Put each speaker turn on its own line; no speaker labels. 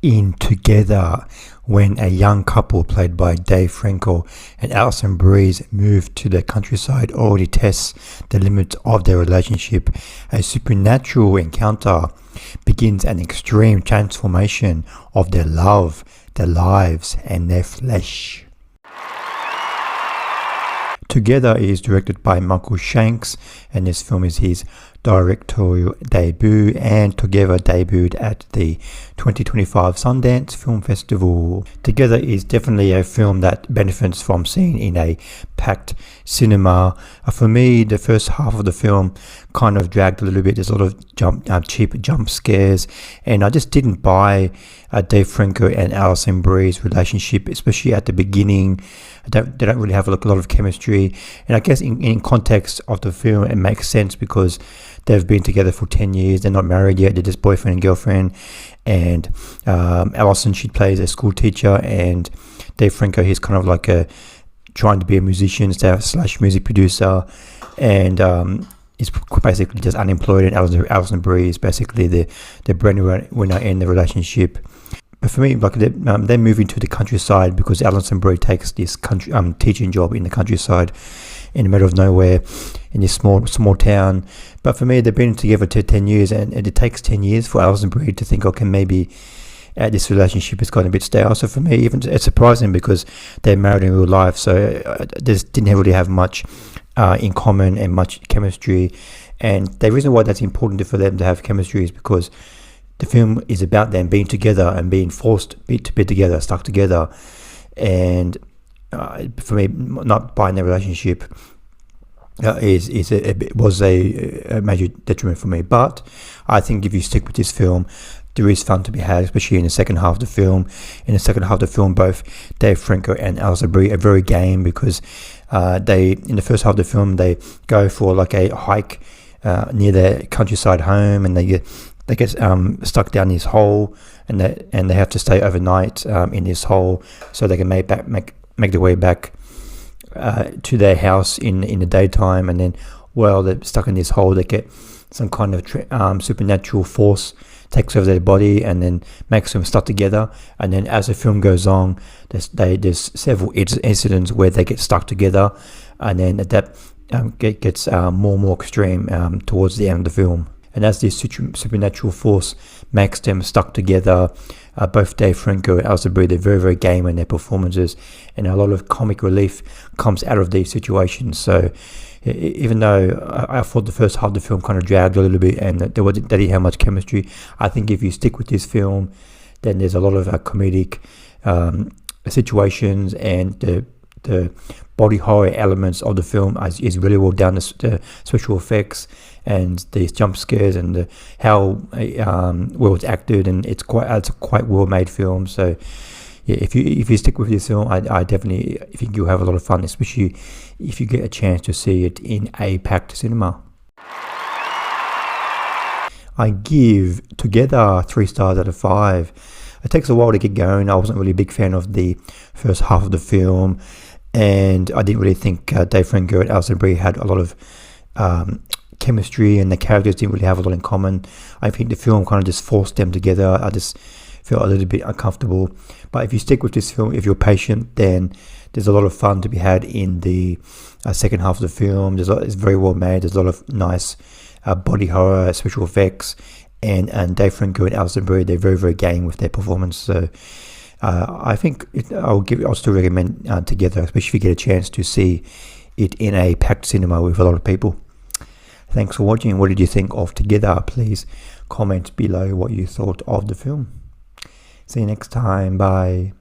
in Together, when a young couple played by Franco and Alison Brie move to the countryside, already tests the limits of their relationship. A supernatural encounter begins an extreme transformation of their love, their lives, and their flesh. Together is directed by Michael Shanks, and this film is his directorial debut, and Together debuted at the 2025 Sundance Film Festival. Together is definitely a film that benefits from seeing in a packed cinema. For me, the first half of the film kind of dragged a little bit. There's a lot of cheap jump scares, and I just didn't buy Franco and Alison Brie's relationship, especially at the beginning. They don't really have a lot of chemistry, and I guess in context of the film it makes sense because they've been together for 10 years. They're not married yet. They're just boyfriend and girlfriend. And Alison, she plays a school teacher, and Franco, he's kind of like trying to be a musician slash music producer, and he's basically just unemployed. And Alison Brie is basically the breadwinner in the relationship. But for me, like they're moving to the countryside because Alison Brie takes this teaching job in the countryside, in the middle of nowhere, in this small town. But for me, they've been together for 10 years, and it takes 10 years for Alison Brie to think, okay, maybe this relationship has gotten a bit stale. So for me, even it's surprising because they're married in real life, so they didn't really have much in common and much chemistry. And the reason why that's important for them to have chemistry is because the film is about them being together and being forced to be together, stuck together. And for me, not buying their relationship was a major detriment for me. But I think if you stick with this film, there is fun to be had, especially in the second half of the film. In the second half of the film, both Franco and Alison Brie are very game because in the first half of the film, they go for like a hike near their countryside home, and they get stuck down this hole, and they have to stay overnight in this hole so they can make their way back to their house in the daytime. And then while they're stuck in this hole, they get some kind of supernatural force takes over their body and then makes them stuck together. And then as the film goes on, there's several incidents where they get stuck together, and then that gets more and more extreme towards the end of the film. And as this supernatural force makes them stuck together, both Franco and Alison Brie, they're very, very game in their performances, and a lot of comic relief comes out of these situations. So even though I thought the first half of the film kind of dragged a little bit and they didn't have much chemistry, I think if you stick with this film, then there's a lot of comedic situations, and the body horror elements of the film is really well done. The special effects and these jump scares and how well it's acted, and it's a quite well made film. So yeah, if you stick with this film, I definitely think you'll have a lot of fun, especially if you get a chance to see it in a packed cinema. I give Together 3 stars out of 5. It takes a while to get going. I wasn't really a big fan of the first half of the film, and I didn't really think Franco and Alison Brie had a lot of chemistry, and the characters didn't really have a lot in common. I think the film kind of just forced them together. I just felt a little bit uncomfortable. But if you stick with this film, if you're patient, then there's a lot of fun to be had in the second half of the film. It's very well made. There's a lot of nice body horror, special effects, and Franco and Alison Brie, they're very, very game with their performance. So I think I'll still recommend Together, especially if you get a chance to see it in a packed cinema with a lot of people. Thanks for watching. What did you think of Together? Please comment below what you thought of the film. See you next time. Bye.